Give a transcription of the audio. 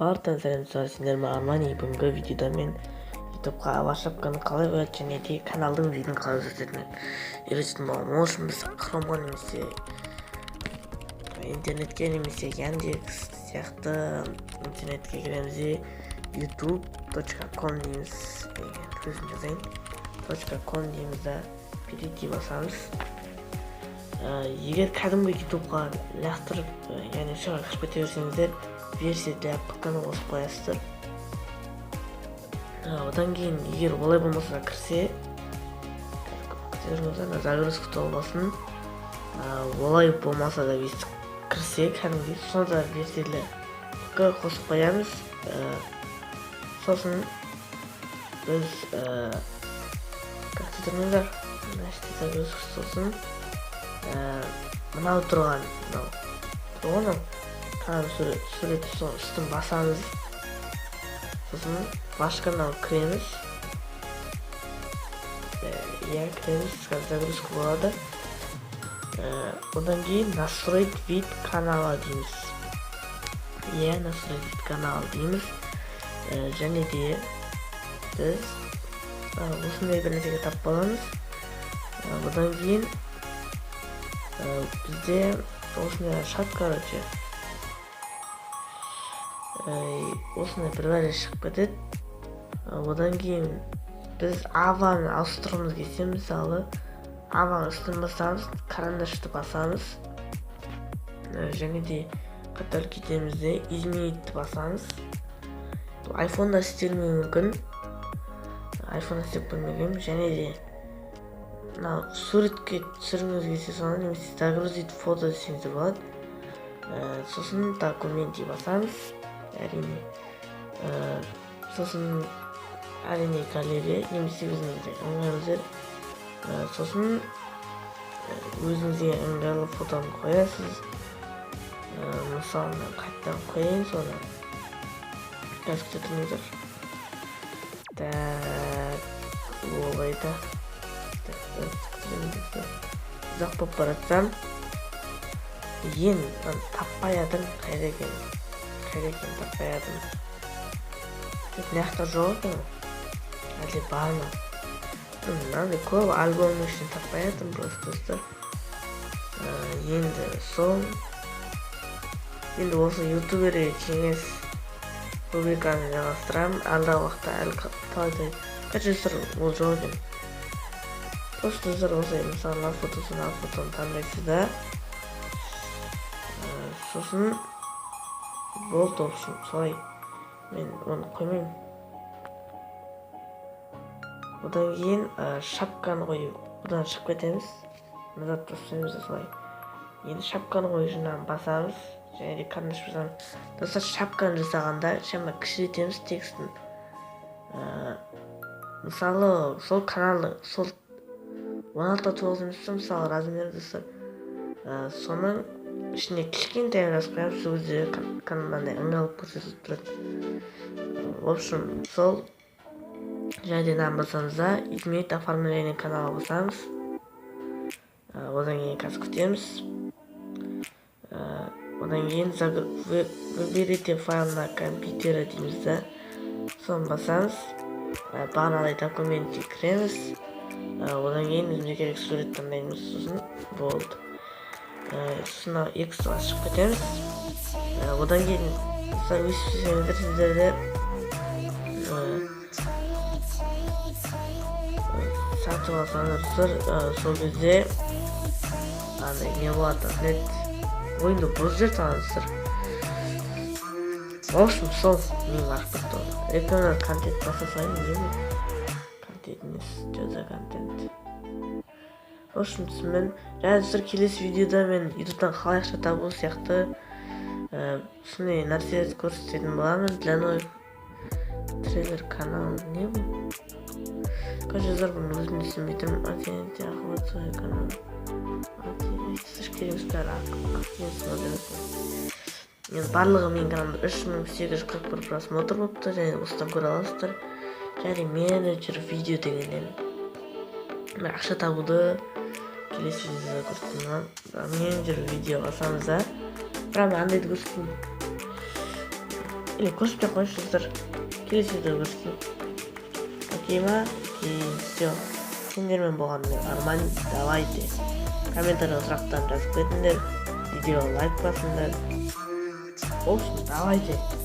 Барлықтарыңызға сәлем, сіздер Арман. Бүгінгі видеода мен ютубқа ала шапканы қалай қояды және де каналдың видеосын қалай өзгертетінін үйрететін боламын. Ол үшін біз хромға немесе интернетке немесе Яндекс сияқты интернетке кіреміз де youtube.com дейміз. Көзін жазайын. .com дейміз да перейти басамыз. Егер кәдімгі ютубқа лақтырып, яғни шыға кіріп кете берсеңіздер, версия для ПК-ны қосып қоясыздар. Одан кейін егер олай болмаса кірсе, загрузка толбасын, олай болмаса да біз кірсе, кәдімгі сонда версия для ПК қосып қоямыз. Сосын біз компьютеріңіздер загрузка сосын мынау тұрған канал суреті үстін басамыз. Сосын башқа мынау кіреміз. Кіреміз, загрузка болады. Одан кейін настроить вид канала дейміз. Настроить вид канала дейміз. Және де біз осындай бір нәрсеге тап боламыз. Одан кейін бізде осындай шат, осындай бір бәрі шығып кетеді. Одан кейін біз аваны ауыстыруымыз келсе, мысалы аваны үстін басамыз, карандашты басамыз, және де қатар кетемізде изменитті басамыз. Айфонда істелмеуі мүмкін, айфонда істеп көрмегенмін. Және де суретке түсіргіңіз келсе, соны немесе загрузить фото десеңіздер болады. Сосын документи басамыз, әрине. Сосын әрине галерея немесе өзіңізге ыңғайлы. Сосын өзіңізге ыңғайлы фотоны қоясыз. Мысалы қайттан қойайын, соны қазір күтіңіздер. Олайда ұзақ болып баратсам, ең таппай адым қайда екен таппай адым. Мынаяқта жоқ екен, әлде бар ма? Мынандай көп альбомның ішін таппай адым просто. Енді осы ютуберге кеңес рубриканы жалғастырамын. Алдағы уақытта әлі талайдай қажеттер ол жоқ екен. Просто осылай, мысалы фотоны таңдайсыз да. Сосын болды олшын, солай. Мен оны қоймайым. Одан кейін шапканы қойып, одан шығып кетеміз. Назад тастаймыз да солай. Енді шапканы қойып жинағын басамыз. Және де карандаш басамыз. Достар, шапканы жасағанда шама кішірейтеміз текстін. Мысалы, сол каналды, сол 16:9 емес, мысалы размері достар. Соның ішіне кішкентай жазып қоямыз, сол кезде каналдандай ыңғайлы көрсетіп тұрады. В общем, сол және де басамыз да, изменить оформление канала басамыз. Одан кейін қазір күтеміз. Одан кейін выберите файл на компьютере дейміз да. Соны басамыз. Бағанадай документке кіреміз. Одан кейін өзімізге керек сурет таңдаймыз. Сосын болды. Сосын X-ға шығып кетеміз. Одан кейін өсіп сіздерде сатып алсаңыздар, сол кезде не болады, ойынды бұрып жер салыңыздар. В общем, сол мен ақпарт болды. Рекламдар контент басасайын, контент емес, жаза контент. В общем, түсінмен жазыстыр, келесі видеода мен ютубтан қалай ақша табу сияқты сондай нәрселерді көрсететін боламын. Для новых трейлер канал не бұл? Жазар бұны өзімді түсінбейтім. Атенте ақылат свой канал. Кереміз бәрі ақылат. Барлығы мен каналымда 3841 просмотр болыпты, және осыдан көре аласыздар. Және менеджер видео дегеннен ақша табуды келесі видеода көрсетемін. Менеджер видео басамыз да. Бірақ андайды көрсетейін. эле көрсөтпөй коюңуздар. Келесі видео көрсөтсүн. Окей ма? Окей, все. Сендермен болған Арман, давайте. Комментарийға сұрақтарыңды жазып кетіңдер. Видеоға лайк басыңдар. В общем, давайте.